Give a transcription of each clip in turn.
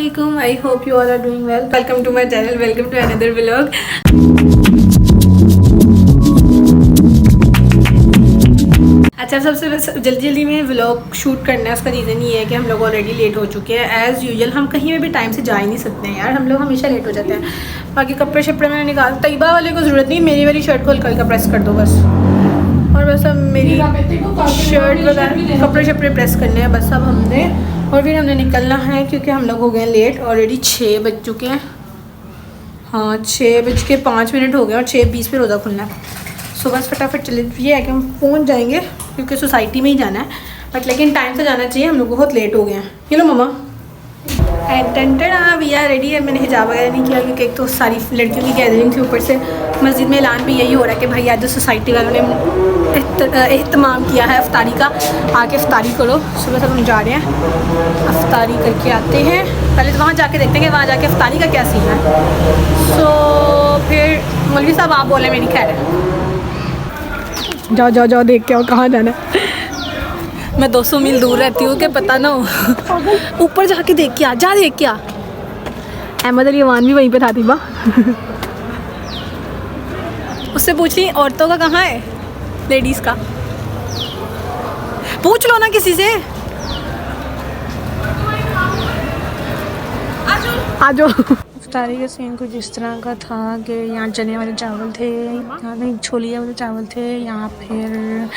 Assalamualaikum. I hope you all are doing well. Welcome to my channel. Welcome to another vlog. अच्छा, सबसे जल्दी में vlog shoot करना है। उसका रीज़न ये है कि हम लोग ऑलरेडी लेट हो चुके हैं। एज़ यूजुअल हम कहीं में भी टाइम से जा ही नहीं सकते हैं यार, हम लोग हमेशा लेट हो जाते हैं। बाकी कपड़े शपड़े मैंने निकाल, तैयबा वाले को ज़रूरत नहीं, मेरी वाली शर्ट को हल्का हल्का प्रेस कर दो बस। और बस अब मेरी शर्ट वगैरह कपड़े शपड़े प्रेस करने हैं बस अब हमने, और फिर हमने निकलना है क्योंकि हम लोग हो गए लेट। ऑलरेडी 6 बज चुके हैं। हाँ, 6:05 हो गए और 6:20 पे रोज़ा खुलना है। सो बस फटाफट चले, ये है कि हम पहुंच जाएंगे क्योंकि सोसाइटी में ही जाना है, बट लेकिन टाइम से जाना चाहिए। हम लोग बहुत लेट हो गए हैं। ये लो मम्मा एंड वी आर रेडी है। मैंने हिजाब वगैरह नहीं किया क्योंकि एक तो सारी लड़कियों की गैदरिंग थी, ऊपर से मस्जिद में ऐलान भी यही हो रहा है कि भाई आज जो सोसाइटी वालों ने एहतमाम किया है अफ्तारी का, आके अफ्तारी करो। सुबह सब हम जा रहे हैं, अफ्तारी करके आते हैं। पहले तो वहाँ जाके देखते हैं कि वहाँ जाके अफ्तारी का क्या सीन है। सो फिर मौलवी साहब आप बोले मेरी खैर है, जाओ जाओ जाओ देख के आओ कहाँ जाना है। मैं 200 मील दूर रहती हूँ कि पता ना हो। ऊपर जाके देख के आ, जा देख के आ। अहमद अली अमान भी वहीं पे था तीबा। उससे पूछ ली औरतों का कहाँ है, लेडीज़ का पूछ लो ना किसी से। आ जाओ। इफ्तारी का सीन कुछ इस तरह का था कि यहाँ चने वाले चावल थे, यहाँ नहीं छोलिया वाले चावल थे, यहाँ फिर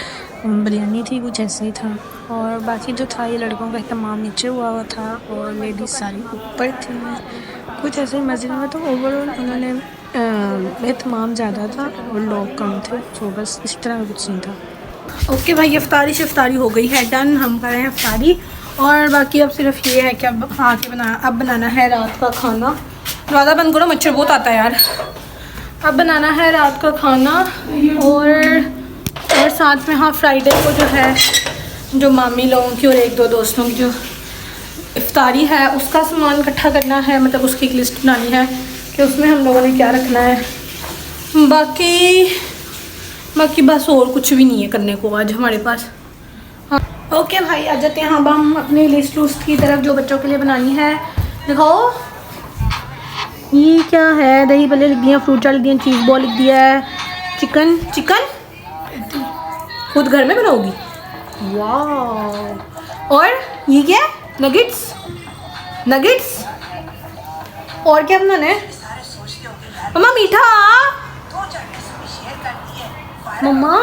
बिरयानी थी, कुछ ऐसे ही था। और बाकी जो था ये लड़कों का एहतमाम नीचे हुआ था और लेडीज़ सारी ऊपर थी, कुछ ऐसे ही मस्जिद में। तो ओवरऑल उन्होंने एहतमाम ज़्यादा था और लोग कम थे। तो बस इस तरह का कुछ सीन था। ओके भाई, इफ्तारी शिफ्तारी हो गई है डन, हम कर रहे हैं इफ्तारी। और बाकी अब सिर्फ ये है कि अब बनाना है रात का खाना। दरवाज़ा बंद करो, मच्छर बहुत आता है यार। अब बनाना है रात का खाना और साथ में हाँ फ्राइडे को जो है जो मामी लोगों की और एक दो दोस्तों की जो इफ्तारी है उसका सामान इकट्ठा करना है, मतलब उसकी एक लिस्ट बनानी है कि उसमें हम लोगों ने क्या रखना है। बाकी बस और कुछ भी नहीं है करने को आज हमारे पास। हाँ ओके भाई, आ जाते हैं अब हम अपनी लिस्ट उस्ट की तरफ जो बच्चों के लिए बनानी है। दिखाओ ये क्या है, दही भल्ले लिख दिया, फ्रूट चाट लिख दिया, चीज़ बॉल लिख दिया है, चिकन खुद घर में बनाओगी, वाह। और ये क्या है, नगेट्स। और क्या बनाना है मम्मा, मीठा मम्मा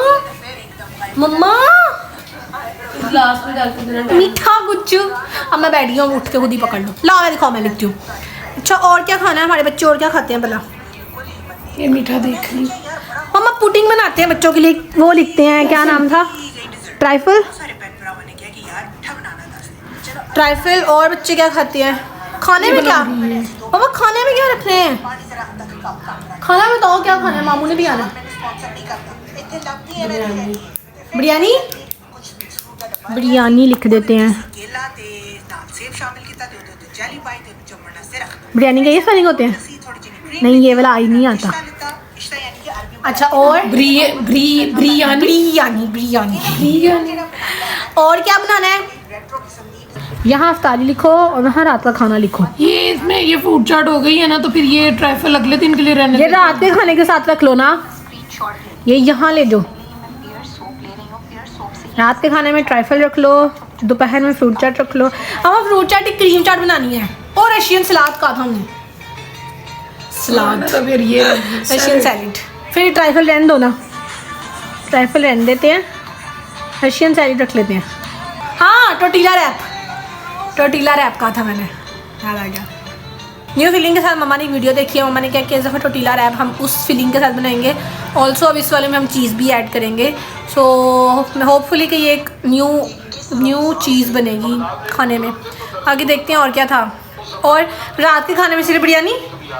मीठा कुछ। अब मैं बैठ गई हूँ, उठ के खुद ही पकड़ लो। ला मैं दिखाओ, मैं लिखती हूँ। अच्छा और क्या खाना है हमारे बच्चे, और क्या खाते हैं भला? ये मीठा देख ली मम्मा, पुडिंग बनाते हैं बच्चों के लिए, वो लिखते हैं, क्या नाम था, ट्राइफल। और बच्चे क्या खाते हैं खाने में? क्या मम्मा खाने में क्या रख रहे हैं? खाना बताओ क्या खाना है, मामू ने भी आना। बिरयानी लिख देते हैं। बिरयानी का ये स्पेलिंग होते हैं? नहीं, ये वाला आई नहीं आता। अच्छा और बिरयानी। और क्या बनाना है? यहाँ अफ्तारी लिखो और वहाँ रात का खाना लिखो। ये इसमें ये फ्रूट चाट हो गई है ना, तो फिर ये ट्राइफल अगले दिन के लिए रहने, ये रात के खाने के साथ रख लो ना। ये यहाँ ले जाओ, रात के खाने में ट्राइफल रख लो, दोपहर में फ्रूट चाट रख लो। अब फ्रूट चाट एक क्रीम चाट बनानी है और रशियन सलाद का था हमने, सलाद तो फिर ये रशियन सैलेड। फिर ट्राइफल रहने दो ना, ट्राइफल रहने देते हैं, रशियन सैलेड रख लेते हैं। हाँ टोटीला रैप का था मैंने, याद आ गया। न्यू फीलिंग के साथ मम्मा ने एक वीडियो देखी है, मम्मा ने क्या किया, इस दफ़ा टोटीला रैप हम उस फीलिंग के साथ बनाएंगे। ऑल्सो अब इस वाले में हम चीज़ भी ऐड करेंगे। सो होपफुली कि ये एक न्यू चीज़ बनेगी खाने में। आगे देखते हैं और क्या था। और रात के खाने में सिर्फ बिरयानी,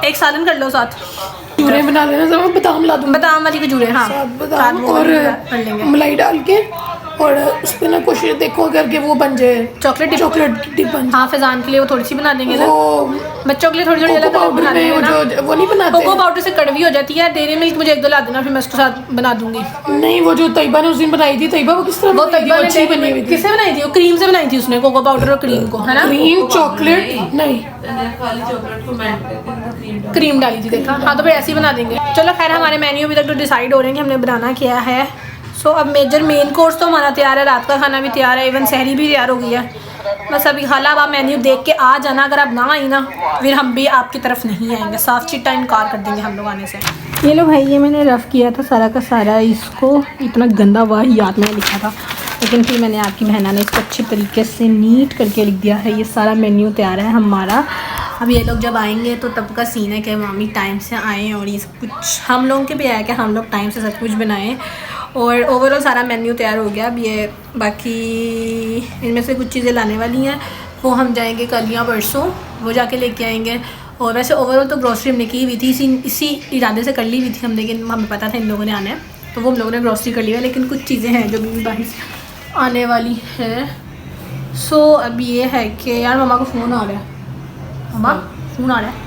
एक सालन कर लो, साथ खजूरें बना लेना, सब बादाम ला दूँ, बादाम वाली खजूरें, हाँ बादाम और मलाई डाल के और उस पर ना कुछ देखो करके वो बन जाए चॉकलेट डिप बन हाँ फैजान के लिए वो थोड़ी सी बना देंगे ना, वो बच्चों के लिए थोड़ी थोड़ी अलग अलग बना देंगे में ना। जो वो नहीं बनाते कोको पाउडर से कड़वी हो जाती है, डेयरी मिल्क मुझे 1-2 ला देना, फिर मैं उसके साथ बना दूंगी। नहीं, वो जो तैयबा ने उस दिन बनाई थी, तैयबा वो किस तरह वो बनाई थी? तैयबा ने अच्छी बनी हुई थी। किससे बनाई थी? वो क्रीम से बनाई थी उसने, कोको पाउडर और क्रीम को, है ना? क्रीम चॉकलेट नहीं, क्रीम डाली थी, देखा? हाँ तो फिर ऐसे ही बना देंगे। चलो खैर, हमारे मेन्यू अभी तक तो डिसाइड हो रहे हैं कि हमने बनाना क्या है। सो अब मेन कोर्स तो हमारा तैयार है, रात का खाना भी तैयार है, इवन सहरी भी तैयार हो गई है। बस अभी खाला अब आप मेन्यू देख के आ जाना, अगर आप ना आई ना फिर हम भी आपकी तरफ नहीं आएंगे, साफ चिट्टा इनकार कर देंगे हम लोग आने से। ये लो भाई, ये मैंने रफ़ किया था सारा का सारा, इसको इतना गंदा वाहियात में लिखा था, लेकिन फिर मैंने आपकी बहना ने इसको अच्छे तरीके से नीट करके लिख दिया है। ये सारा मेन्यू तैयार है हमारा। अब ये लोग जब आएंगे तो तब का सीन है कि मामी टाइम से आएँ और ये सब कुछ हम लोगों के भी आया कि हम लोग टाइम से सब कुछ बनाएं। और ओवरऑल सारा मेन्यू तैयार हो गया। अब ये बाकी इनमें से कुछ चीज़ें लाने वाली हैं, वो हम जाएंगे कल या परसों, वो जाके लेके आएंगे। और वैसे ओवरऑल तो ग्रॉसरी हमने की हुई थी, इसी इरादे से कर ली हुई थी हम, लेकिन हमें पता था इन लोगों ने आना है तो वो हम लोगों ने ग्रॉसरी कर ली है। लेकिन कुछ चीज़ें हैं जो भी बाहर से आने वाली हैं। सो अब ये है कि यार मम्मा को फ़ोन आ रहा है, मम्मा फ़ोन आ रहा है।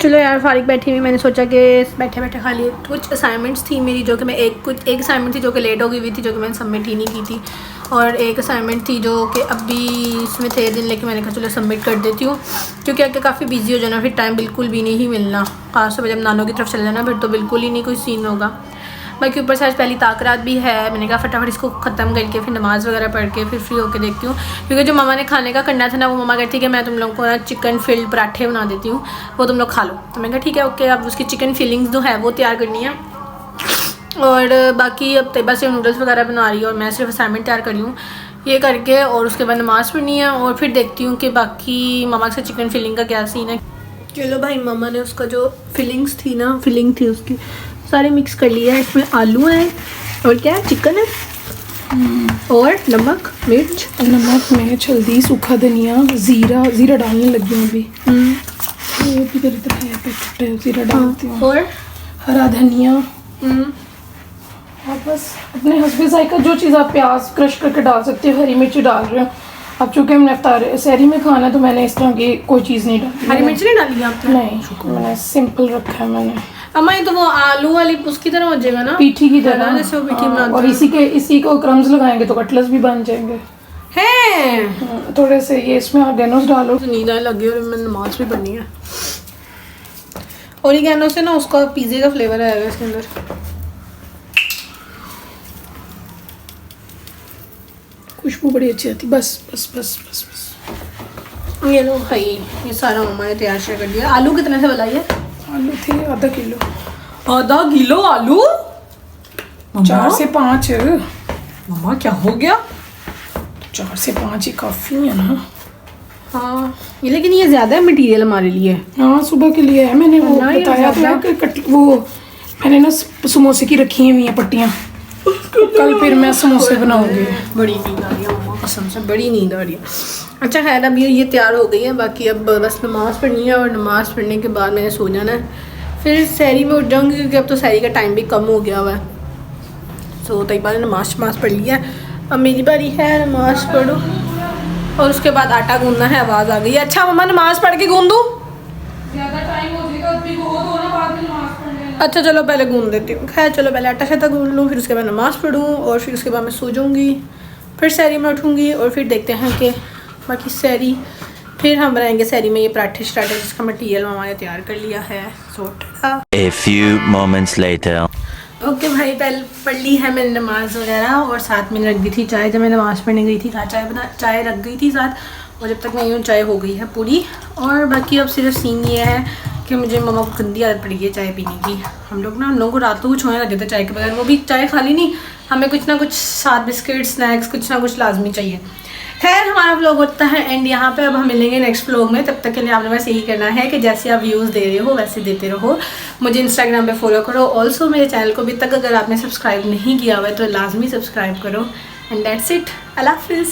चलो यार, फारिग बैठी हुई, मैंने सोचा कि बैठे बैठे खाली कुछ असाइनमेंट्स थी मेरी, जो कि मैं एक असाइनमेंट थी जो कि लेट हो गई हुई थी, जो कि मैंने सबमिट ही नहीं की थी, और एक असाइनमेंट थी जो कि अभी इसमें थे दिन, लेकिन मैंने कहा चलो सबमिट कर देती हूँ, क्योंकि आगे काफ़ी बिजी हो जाना, फिर टाइम बिल्कुल भी नहीं मिलना, खास तौर पर जब नानों की तरफ चल जाना फिर तो बिल्कुल ही नहीं कोई सीन होगा। बाकी ऊपर से आज पहली ताकरात भी है, मैंने कहा फटाफट इसको ख़त्म करके फिर नमाज़ वगैरह पढ़ के फिर फ्री होकर देखती हूँ, क्योंकि जो मामा ने खाने का करना था ना, वो मामा कहती है कि मैं तुम लोगों को ना चिकन फिल्ड पराठे बना देती हूँ, वो तुम लोग खा लो। तो मैंने कहा ठीक है ओके। अब उसकी चिकन फिलिंग्स जो है वो तैयार करनी है, और बाकी अब तैयबा से नूडल्स वगैरह बना रही है और मैं सिर्फ असाइनमेंट तैयार कर रही हूँ, ये करके, और उसके बाद नमाज़ पढ़नी है, और फिर देखती हूँ कि बाकी मामा से चिकन फिलिंग का क्या सीन है। चलो भाई, मामा ने उसका जो फिलिंग थी उसकी सारे मिक्स कर लिया है। इसमें आलू हैं और क्या है, चिकन है और नमक मिर्च हल्दी, सूखा धनिया, ज़ीरा डालने लगी हूँ अभी। ये भी इधर है पैकेट, ज़ीरा डालती हूँ, और हरा धनिया, और बस अपने हस्बे जायका जो चीज़ आप प्याज क्रश करके डाल सकते हो, हरी मिर्ची डाल रहे हो। अब चूँकि हमने अफ्तार सहरी में खाना है तो मैंने इस तरह की कोई चीज़ नहीं डाली। हरी मिर्च नहीं डाली आपने? नहीं, मैंने सिंपल रखा है मैंने। अम्मा ये तो वो आलू वाली उसकी तरह हो जाएगा ना, पीठी की तरह, जैसे वो पीठी बनाते और इसी को क्रम्स लगाएंगे तो कटलेस भी बन जाएंगे। हैं थोड़े से ये इसमें ऑर्गेनोस डालो। तो नींद आने लगी और मैंने नमाज भी पढ़नी है। ओरिगैनो से ना उसका पिज़्ज़े का फ्लेवर आएगा इसके अंदर। खुशबू बड़ी अच्छी आती। बस बस बस बस बस। ये लो भाई, ये सारा मम्मा ने तैयार शेयर कर दिया। आलू कितने से बनाइए? आलू थे आधा किलो आलू? 4 से 5। मम्मा क्या हो गया? 4 से 5 ही काफ़ी है ना। हाँ ये, लेकिन ये ज़्यादा है मटेरियल हमारे लिए। हाँ सुबह के लिए है, मैंने वो ना, ये बताया था कि वो मैंने ना समोसे की रखी हुई हैं पट्टियाँ, कल फिर मैं समोसे बनाऊंगी। बड़ी नींद आ रही है मम्मा, कसम से बड़ी नींद आ रही है। अच्छा खैर, अब ये तैयार हो गई है, बाकी अब बस नमाज़ पढ़नी है, और नमाज़ पढ़ने के बाद मैंने सो जाना है, फिर सहरी में उठ जाऊँगी, क्योंकि अब तो सहरी का टाइम भी कम हो गया हुआ है। तो तैयबा ने नमाज़ पढ़ लिया, अब मेरी बारी है नमाज़ पढ़ो, और उसके बाद आटा गूंदना है। आवाज़ आ गई है। अच्छा मम्मा, नमाज़ पढ़ के गूंद दूँ? ज़्यादा टाइम हो जाएगा, भिगो दो ना, बाद में नमाज़ पढ़ने। अच्छा चलो पहले गूंद देती हूँ। खैर चलो, पहले आटा शाटा गूंद लूँ, फिर उसके बाद नमाज़ पढ़ूँ, और फिर उसके बाद मैं सो जाऊँगी, फिर सहरी में उठूँगी, और फिर देखते हैं कि बाकी सहरी, फिर हम बनाएंगे सहरी में ये पराठे शराठे, जिसका मटीरियल हमारे तैयार कर लिया है। A few moments later. Okay भाई, पहले पढ़ ली है मैंने नमाज़ वगैरह, और साथ में रख दी थी चाय। जब मैं नमाज़ पढ़ने गई थी चाय रख गई थी साथ, और जब तक मैं यूँ चाय हो गई है पूरी। और बाकी अब सिर्फ सीन ये है कि मुझे मम्मा को गंदी आदत पड़ी है चाय पीने की। हम लोग को रात को कुछ होने लग जाता है चाय के बगैर, वो भी चाय खाली नहीं, हमें कुछ ना कुछ साथ बिस्किट स्नैक्स कुछ ना कुछ लाजमी चाहिए। खैर हमारा व्लॉग होता है एंड यहाँ पे। अब हम मिलेंगे नेक्स्ट व्लॉग में, तब तक के लिए आपने बस यही करना है कि जैसे आप व्यूज़ दे रहे हो वैसे देते रहो। मुझे इंस्टाग्राम पे फॉलो करो, ऑल्सो मेरे चैनल को अभी तक अगर आपने सब्सक्राइब नहीं किया हुआ है तो लाजमी सब्सक्राइब करो। एंड दैट्स इट, अल्लाह हाफिज़।